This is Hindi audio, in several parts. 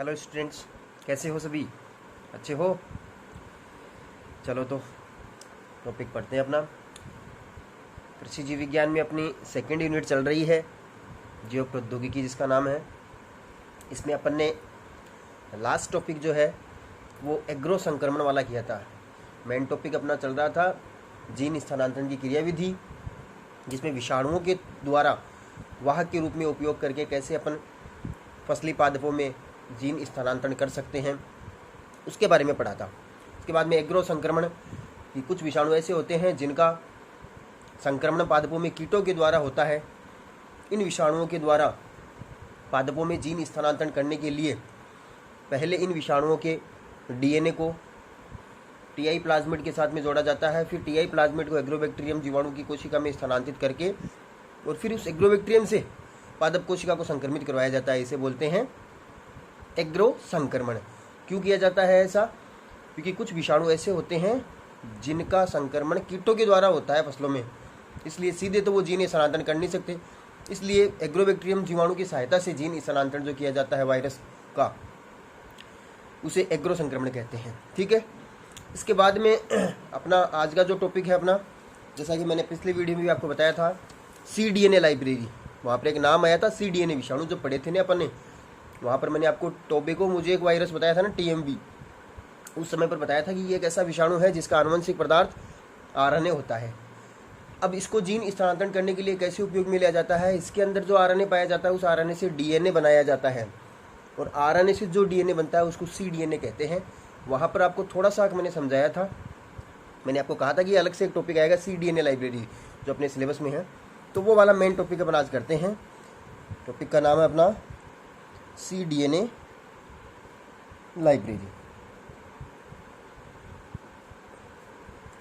हेलो स्टूडेंट्स, कैसे हो सभी? अच्छे हो? चलो तो टॉपिक पढ़ते हैं अपना। कृषि जीव विज्ञान में अपनी सेकेंड यूनिट चल रही है, जीव प्रौद्योगिकी जिसका नाम है। इसमें अपन ने लास्ट टॉपिक जो है वो एग्रो संक्रमण वाला किया था। मेन टॉपिक अपना चल रहा था जीन स्थानांतरण की क्रियाविधि, जिसमें विषाणुओं के द्वारा वाहक के रूप में उपयोग करके कैसे अपन फसली पादपों में जीन स्थानांतरण कर सकते हैं, उसके बारे में पढ़ा था। उसके बाद में एग्रो संक्रमण कि कुछ विषाणु ऐसे होते हैं जिनका संक्रमण पादपों में कीटों के द्वारा होता है। इन विषाणुओं के द्वारा पादपों में जीन स्थानांतरण करने के लिए पहले इन विषाणुओं के डीएनए को टीआई प्लाज्मिड के साथ में जोड़ा जाता है। फिर टीआई प्लाज्मिड को एग्रोबैक्टीरियम जीवाणु की कोशिका में स्थानांतरित करके और फिर उस एग्रोबैक्टीरियम से पादप कोशिका को संक्रमित करवाया जाता है। इसे बोलते हैं एग्रो संक्रमण। क्यों किया जाता है ऐसा? क्योंकि कुछ विषाणु ऐसे होते हैं जिनका संक्रमण कीटों के द्वारा होता है फसलों में, इसलिए सीधे तो वो जीन स्थानांतरण कर नहीं सकते। इसलिए एग्रोबैक्टीरियम जीवाणु की सहायता से जीन स्थानांतरण जो किया जाता है वायरस का, उसे एग्रो संक्रमण कहते हैं। ठीक है। इसके बाद में अपना आज का जो टॉपिक है अपना, जैसा कि मैंने पिछले वीडियो में भी आपको बताया था, सीडीएनए लाइब्रेरी। वहाँ पर एक नाम आया था सीडीएनए विषाणु जो पढ़े थे ना अपन ने। वहाँ पर मैंने आपको टोबैको मुझे एक वायरस बताया था ना, टीएमवी। उस समय पर बताया था कि ये एक ऐसा विषाणु है जिसका आनुवंशिक पदार्थ आरएनए होता है। अब इसको जीन स्थानांतरण करने के लिए कैसे उपयोग में लिया जाता है? इसके अंदर जो आरएनए पाया जाता है उस आरएनए से डीएनए बनाया जाता है, और आरएनए से जो डीएनए बनता है उसको सीडीएनए कहते हैं। वहाँ पर आपको थोड़ा सा मैंने समझाया था। मैंने आपको कहा था कि अलग से एक टॉपिक आएगा सीडीएनए लाइब्रेरी जो अपने सिलेबस में है, तो वो वाला मेन टॉपिक अपन आज करते हैं। टॉपिक का नाम है अपना सीडीएनए लाइब्रेरी।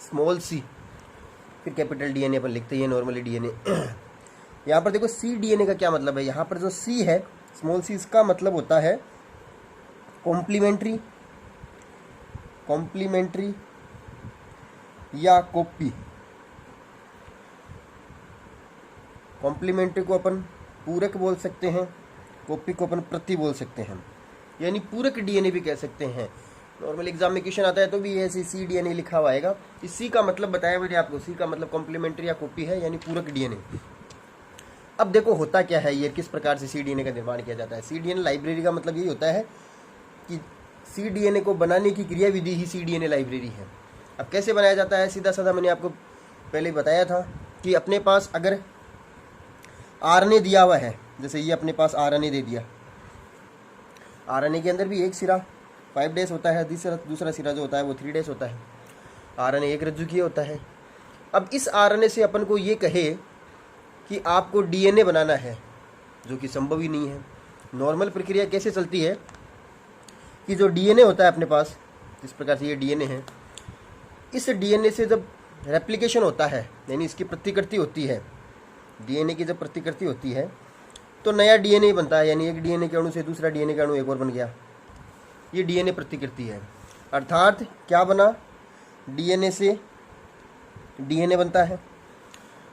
स्मॉल सी फिर कैपिटल डीएनए अपन लिखते हैं नॉर्मली डीएनए। यहाँ पर देखो सीडीएनए का क्या मतलब है। यहाँ पर जो सी है स्मॉल सी, इसका मतलब होता है कॉम्प्लीमेंट्री, कॉम्प्लीमेंट्री या कॉपी। कॉम्प्लीमेंट्री को अपन पूरक बोल सकते हैं, कॉपी को अपन प्रति बोल सकते हैं, यानी पूरक डीएनए भी कह सकते हैं। नॉर्मल एग्जाम में क्वेश्चन आता है तो भी ऐसे सी डीएनए लिखा हुआ आएगा। इस सी का मतलब बताया मैंने आपको, सी का मतलब कॉम्प्लीमेंट्री या कॉपी है, यानी पूरक डीएनए। अब देखो होता क्या है, ये किस प्रकार से सी डीएनए का निर्माण किया जाता है। सी डीएनए लाइब्रेरी का मतलब यही होता है कि सी डीएनए को बनाने की क्रियाविधि ही सी डीएनए लाइब्रेरी है। अब कैसे बनाया जाता है? सीधा साधा मैंने आपको पहले बताया था कि अपने पास अगर आरएनए दिया हुआ है, जैसे ये अपने पास आरएनए दे दिया, आरएनए के अंदर भी एक सिरा 5 डेज होता है, दूसरा सिरा जो होता है वो 3 डेज होता है। आरएनए एक रज्जुकीय होता है। अब इस आरएनए से अपन को ये कहे कि आपको डीएनए बनाना है, जो कि संभव ही नहीं है। नॉर्मल प्रक्रिया कैसे चलती है कि जो डीएनए होता है अपने पास, जिस प्रकार से ये डीएनए है, इस डीएनए से जब रेप्लिकेशन होता है, यानी इसकी प्रतिकृति होती है, डीएनए की जब प्रतिकृति होती है तो नया डीएनए बनता है। यानी एक डीएनए के अणु से दूसरा डीएनए का अणु एक और बन गया, ये डीएनए प्रतिकृति है। अर्थात क्या बना? डीएनए से डीएनए बनता है,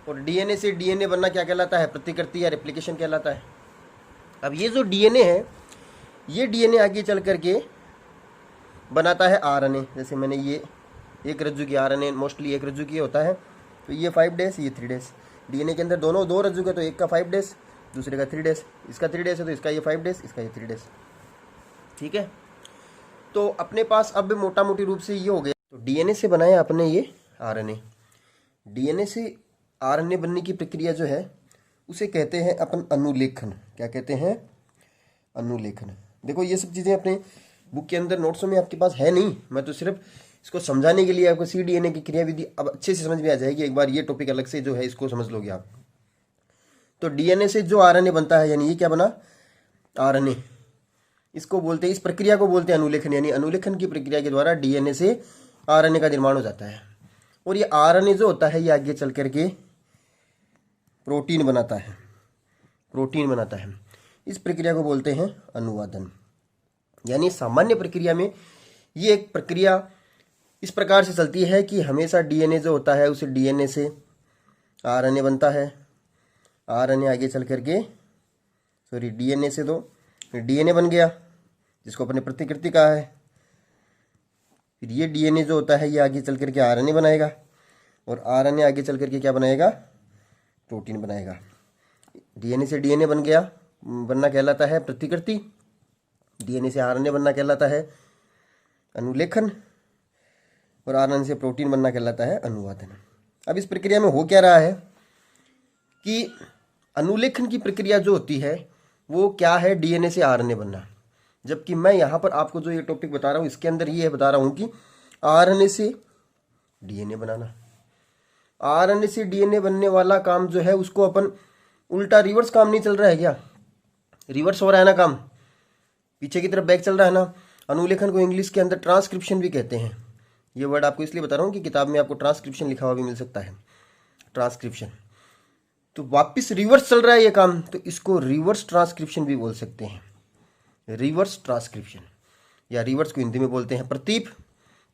और डीएनए से डीएनए बनना क्या कहलाता है? प्रतिकृति या रेप्लिकेशन कहलाता है। अब ये जो डीएनए है, ये डीएनए आगे चल करके बनाता है आरएनए। जैसे मैंने ये एक रज्जु की आरएनए मोस्टली एक रज्जु की होता है, तो ये 5 डेज, ये 3 डेज। डीएनए के अंदर दोनों 2 रज्जु के, तो एक का 5 डेज, दूसरे का 3 डेज। इसका 3 डेज है तो इसका ये 5 डेज, इसका ये 3 डेज। ठीक है। तो अपने पास अब मोटा मोटी रूप से ये हो गया। तो डीएनए से बनाया अपने ये आरएनए। डीएनए से आरएनए बनने की प्रक्रिया जो है उसे कहते हैं अपन अनुलेखन। क्या कहते हैं? अनुलेखन। देखो ये सब चीज़ें अपने बुक के अंदर नोट्सों में आपके पास है नहीं, मैं तो सिर्फ इसको समझाने के लिए आपको सी डीएनए की क्रियाविधि अब अच्छे से समझ में आ जाएगी। एक बार ये टॉपिक अलग से जो है इसको समझ लोगे आप। तो डीएनए से जो आरएनए बनता है, यानी ये क्या बना? आरएनए। इसको बोलते हैं, इस प्रक्रिया को बोलते हैं अनुलेखन। यानी अनुलेखन की प्रक्रिया के द्वारा डीएनए से आरएनए का निर्माण हो जाता है, और ये आरएनए जो होता है ये आगे चल करके प्रोटीन बनाता है, प्रोटीन बनाता है। इस प्रक्रिया को बोलते हैं अनुवादन। यानी सामान्य प्रक्रिया में ये एक प्रक्रिया इस प्रकार से चलती है कि हमेशा डीएनए जो होता है उसे डीएनए से आरएनए बनता है, आरएनए आगे चल करके डीएनए से तो डीएनए बन गया, जिसको अपने प्रतिकृति कहा है। फिर ये डीएनए जो होता है ये आगे चल करके आरएनए बनाएगा, और आरएनए आगे चल करके क्या बनाएगा, प्रोटीन बनाएगा। डीएनए से डीएनए बनना कहलाता है प्रतिकृति, डीएनए से आरएनए बनना कहलाता है अनुलेखन, और आरएनए से प्रोटीन बनना कहलाता है अनुवादन। अब इस प्रक्रिया में हो क्या रहा है कि अनुलेखन की प्रक्रिया जो होती है वो क्या है, डीएनए से आरएनए बनना। जबकि मैं यहाँ पर आपको जो ये टॉपिक बता रहा हूँ इसके अंदर ये बता रहा हूँ कि आरएनए से डीएनए बनाना। आरएनए से डीएनए बनने वाला काम जो है उसको अपन उल्टा रिवर्स काम नहीं चल रहा है क्या, रिवर्स हो रहा है ना काम, पीछे की तरफ बैक चल रहा है ना। अनुलेखन को इंग्लिश के अंदर ट्रांसक्रिप्शन भी कहते हैं। ये वर्ड आपको इसलिए बता रहा हूँ कि किताब में आपको ट्रांसक्रिप्शन लिखा हुआ भी मिल सकता है, ट्रांसक्रिप्शन। तो वापस रिवर्स चल रहा है ये काम, तो इसको रिवर्स ट्रांसक्रिप्शन भी बोल सकते हैं, रिवर्स ट्रांसक्रिप्शन, या रिवर्स को हिंदी में बोलते हैं प्रतीप।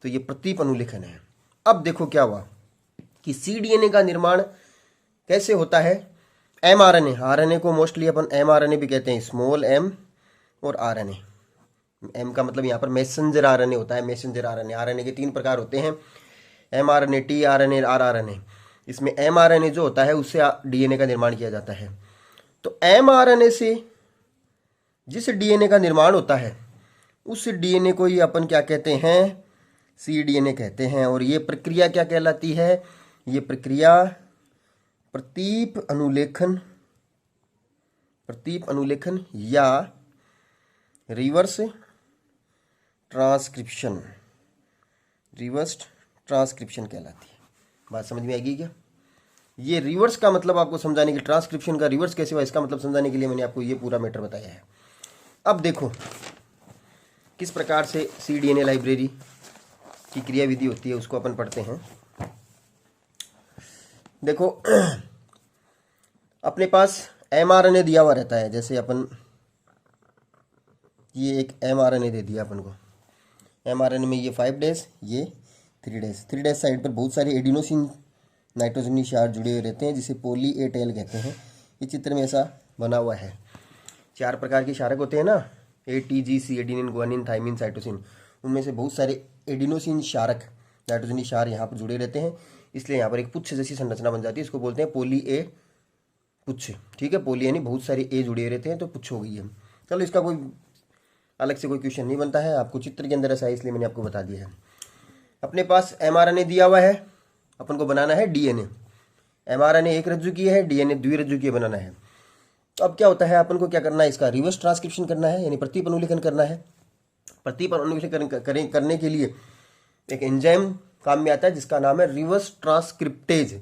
तो ये प्रतीप अनुलेखन है। अब देखो क्या हुआ कि सीडीएनए का निर्माण कैसे होता है, एमआरएनए, आरएनए को मोस्टली अपन एमआरएनए भी कहते हैं, स्मॉल एम और आरएनए। एम का मतलब यहाँ पर मैसेंजर आरएनए होता है, मैसेंजर आरएनए। आरएनए के 3 प्रकार होते हैं, एमआरएनए, टीआरएनए, आरआरएनए। इसमें एमआरएनए जो होता है उससे डीएनए का निर्माण किया जाता है। तो एमआरएनए से जिस डीएनए का निर्माण होता है उस डीएनए को ही अपन क्या कहते हैं, सीडीएनए कहते हैं। और ये प्रक्रिया क्या कहलाती है, ये प्रक्रिया प्रतीप अनुलेखन या रिवर्स ट्रांसक्रिप्शन कहलाती है। बात समझ में आएगी क्या? ये रिवर्स का मतलब आपको समझाने के, ट्रांसक्रिप्शन का रिवर्स कैसे हुआ इसका मतलब समझाने के लिए मैंने आपको ये पूरा मैटर बताया है। अब देखो किस प्रकार से सीडीएनए लाइब्रेरी की क्रियाविधि होती है उसको अपन पढ़ते हैं। देखो अपने पास एमआरएनए दिया हुआ रहता है, जैसे अपन ये एक एमआरएनए दे दिया अपन को। एमआरएनए में ये 5 डेज, ये 3 डेज। 3 डेज साइड पर बहुत सारे एडिनोसिन नाइट्रोजनी क्षार जुड़े हुए रहते हैं जिसे पोली ए टेल कहते हैं। इस चित्र में ऐसा बना हुआ है। 4 प्रकार के क्षारक होते हैं ना, ATGC, adenine, guanine, thymine, cytosine. उनमें से बहुत सारे एडिनोसिन क्षारक, नाइट्रोजनी क्षार यहाँ पर जुड़े रहते हैं, इसलिए यहाँ पर एक पुच्छ जैसी संरचना बन जाती है। इसको बोलते हैं पोली ए पुच्छ। ठीक है, पोली यानी बहुत सारे ए जुड़े रहते हैं तो पुच्छ हो गई है। चलो इसका कोई अलग से कोई क्वेश्चन नहीं बनता है, आपको चित्र के अंदर ऐसा है इसलिए मैंने आपको बता दिया है। अपने पास एमआरएनए दिया हुआ है, अपन को बनाना है डीएनए। एमआरएनए एक रज्जु की है, डीएनए द्विरज्जु की बनाना है। तो अब क्या होता है, अपन को क्या करना है, इसका रिवर्स ट्रांसक्रिप्शन करना है, यानी प्रतीप अनुलेखन करना है। प्रतीप अनुलेखन करने के लिए एक एंजाइम काम में आता है जिसका नाम है रिवर्स ट्रांसक्रिप्टेज।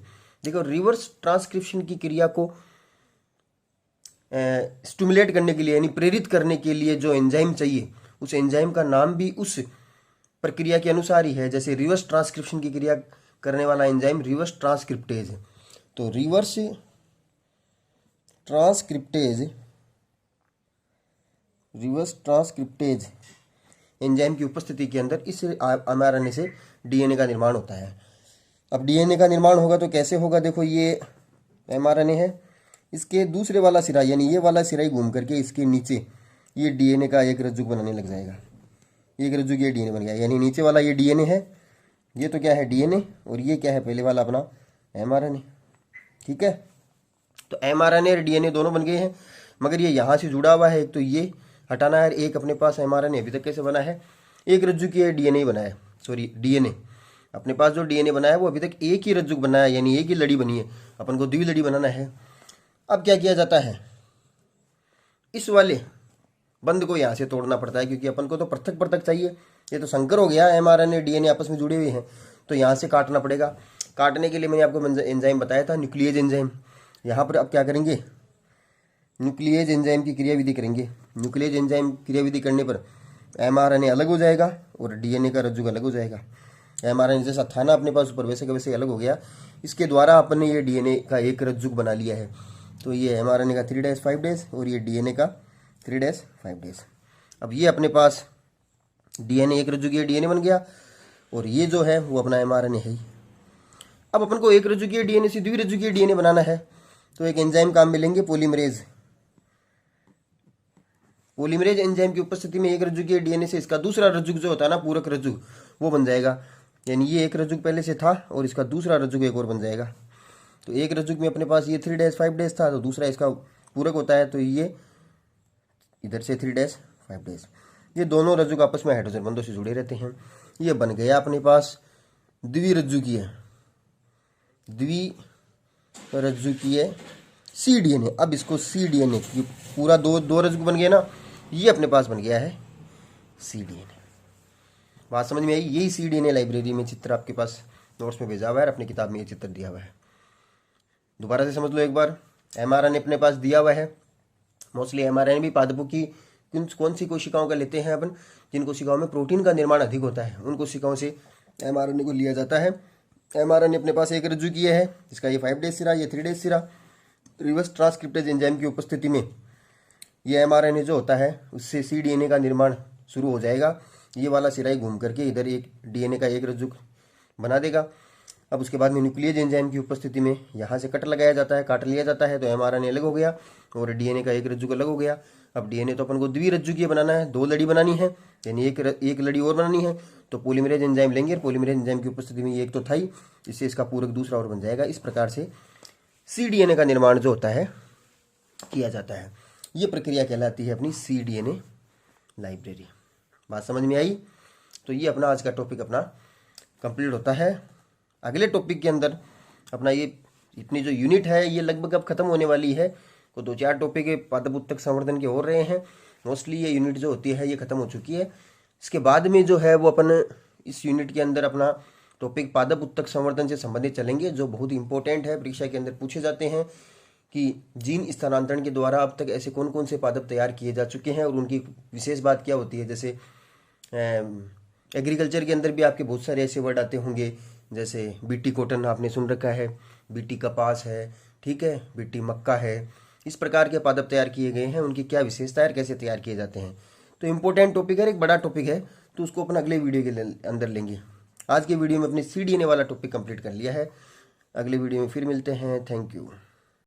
देखो रिवर्स ट्रांसक्रिप्शन की क्रिया को स्टिमुलेट करने के लिए यानी प्रेरित करने के लिए जो एंजाइम चाहिए उस एंजाइम का नाम भी उस प्रक्रिया के अनुसार ही है। जैसे रिवर्स ट्रांसक्रिप्शन की क्रिया करने वाला एंजाइम रिवर्स ट्रांसक्रिप्टेज है। तो रिवर्स ट्रांसक्रिप्टेज एंजाइम की उपस्थिति के अंदर इस एमआरएनए से डीएनए का निर्माण होता है। अब डीएनए का निर्माण होगा तो कैसे होगा, देखो ये एमआरएनए है, इसके दूसरे वाला सिरा यानी ये वाला सिरा ही घूम करके इसके नीचे ये डीएनए का एक रज्जु बनाने लग जाएगा। एक रज्जु ये डीएनए बन गया, यानी नीचे वाला ये डीएनए है, ये तो क्या है डीएनए, और ये क्या है पहले वाला अपना एमआरएनए। ठीक है, तो एमआरएनए और डीएनए दोनों बन गए हैं, मगर ये यहाँ से जुड़ा हुआ है, एक तो ये हटाना है। एक अपने पास एमआरएनए अभी तक कैसे बना है, एक रज्जु की डीएनए बना है, सॉरी डीएनए अपने पास जो डीएनए बना है वो अभी तक एक ही रज्जु बना है, यानी एक ही लड़ी बनी है। अपन को द्विलड़ी बनाना है। अब क्या किया जाता है, इस वाले बंद को यहाँ से तोड़ना पड़ता है, क्योंकि अपन को तो पृथक पृथक चाहिए। ये तो संकर हो गया, एमआरएनए डीएनए आपस में जुड़े हुए हैं, तो यहाँ से काटना पड़ेगा। काटने के लिए मैंने आपको एंजाइम बताया था, न्यूक्लियेज एंजाइम। यहाँ पर अब क्या करेंगे, न्यूक्लियेज एंजाइम की क्रियाविधि करेंगे। न्यूक्लियेज एंजाइम क्रियाविधि करने पर एमआरएनए अलग हो जाएगा और डीएनए का रज्जु अलग हो जाएगा। एमआरएनए जैसा था ना अपने पास ऊपर, वैसे का वैसे अलग हो गया। इसके द्वारा अपन ने ये डीएनए का एक रज्जु बना लिया है। तो ये एमआरएनए का 3 डेज 5 डेज और ये डीएनए का 3 डेज 5 डेज। अब ये अपने पास डीएनए एक रज्जु की डीएनए बन गया, और ये जो है वो अपना एमआरएनए है ही। अब अपन को एक रज्जु की डीएनए से द्विरज्जु की डीएनए बनाना है, तो एक एंजाइम काम में लेंगे, पॉलीमरेज। पॉलीमरेज एंजाइम की उपस्थिति में एक रज्जु के डीएनए से इसका दूसरा रज्जु जो होता है ना, पूरक रज्जु, वो बन जाएगा। यानी ये एक रज्जु पहले से था और इसका दूसरा रज्जु एक और बन जाएगा। तो एक रज्जु में अपने पास ये 3' 5' था, तो दूसरा इसका पूरक होता है, तो ये इधर से 3' 5', ये दोनों रज्जु आपस में हाइड्रोजन बंधों से जुड़े रहते हैं। ये बन गया अपने पास द्विरज्जुकीय सी डीएनए। अब इसको सी डीएनए, पूरा दो रज्जु बन गया ना, ये अपने पास बन गया है सी डीएनए। बात समझ में आई? यही सी डीएनए लाइब्रेरी में चित्र आपके पास नोट्स में भेजा हुआ है, अपनी किताब में ये चित्र दिया हुआ है। दोबारा से समझ लो एक बार। एमआरएनए अपने पास दिया हुआ है। मोस्टली एमआरएनए भी पादपों की कौन सी कोशिकाओं का लेते हैं अपन, जिन कोशिकाओं में प्रोटीन का निर्माण अधिक होता है, उन कोशिकाओं से एमआरएनए को लिया जाता है। एमआरएनए अपने पास एक रज्जुकीय है, इसका ये 5' सिरा, ये 3' सिरा। रिवर्स ट्रांसक्रिप्टेज एंजाइम की उपस्थिति में ये एमआरएनए जो होता है उससे सी डीएनए का निर्माण शुरू हो जाएगा। ये वाला सिरा ही घूम करके इधर एक डीएनए का एक रज्जु बना देगा। अब उसके बाद में न्यूक्लियस एंजाइम की उपस्थिति में यहाँ से कट लगाया जाता है, काट लिया जाता है, तो एमआरएनए अलग हो गया और डीएनए का एक रज्जु अलग हो गया। अब डीएनए तो अपन को द्विरज्जुकीय बनाना है, 2 लड़ी बनानी है, यानी एक लड़ी और बनानी है, तो पॉलीमरेज एंजाइम लेंगे। और पॉलीमरेज एंजाइम की उपस्थिति में एक तो था ही, इससे इसका पूरक दूसरा और बन जाएगा। इस प्रकार से सी डीएनए का निर्माण जो होता है किया जाता है। ये प्रक्रिया कहलाती है अपनी सी डीएनए लाइब्रेरी। बात समझ में आई? तो ये अपना आज का टॉपिक अपना कंप्लीट होता है। अगले टॉपिक के अंदर अपना ये इतनी जो यूनिट है ये लगभग अब खत्म होने वाली है। तो 2-4 टॉपिक पादप उत्तक संवर्धन के हो रहे हैं। मोस्टली ये यूनिट जो होती है ये खत्म हो चुकी है। इसके बाद में जो है वो अपन इस यूनिट के अंदर अपना टॉपिक पादप उत्तक संवर्धन से संबंधित चलेंगे, जो बहुत इंपॉर्टेंट है, परीक्षा के अंदर पूछे जाते हैं कि जीन स्थानांतरण के द्वारा अब तक ऐसे कौन कौन से पादप तैयार किए जा चुके हैं और उनकी विशेष बात क्या होती है। जैसे एग्रीकल्चर के अंदर भी आपके बहुत सारे ऐसे वर्ड आते होंगे, जैसे बीटी कॉटन आपने सुन रखा है, बीटी कपास है, ठीक है, बीटी मक्का है। इस प्रकार के पादप तैयार किए गए हैं, उनकी क्या विशेषता है और कैसे तैयार किए जाते हैं। तो इंपॉर्टेंट टॉपिक है, एक बड़ा टॉपिक है, तो उसको अपन अगले वीडियो के अंदर लेंगे। आज के वीडियो में अपने सी डीएनए वाला टॉपिक कंप्लीट कर लिया है। अगले वीडियो में फिर मिलते हैं। Thank you.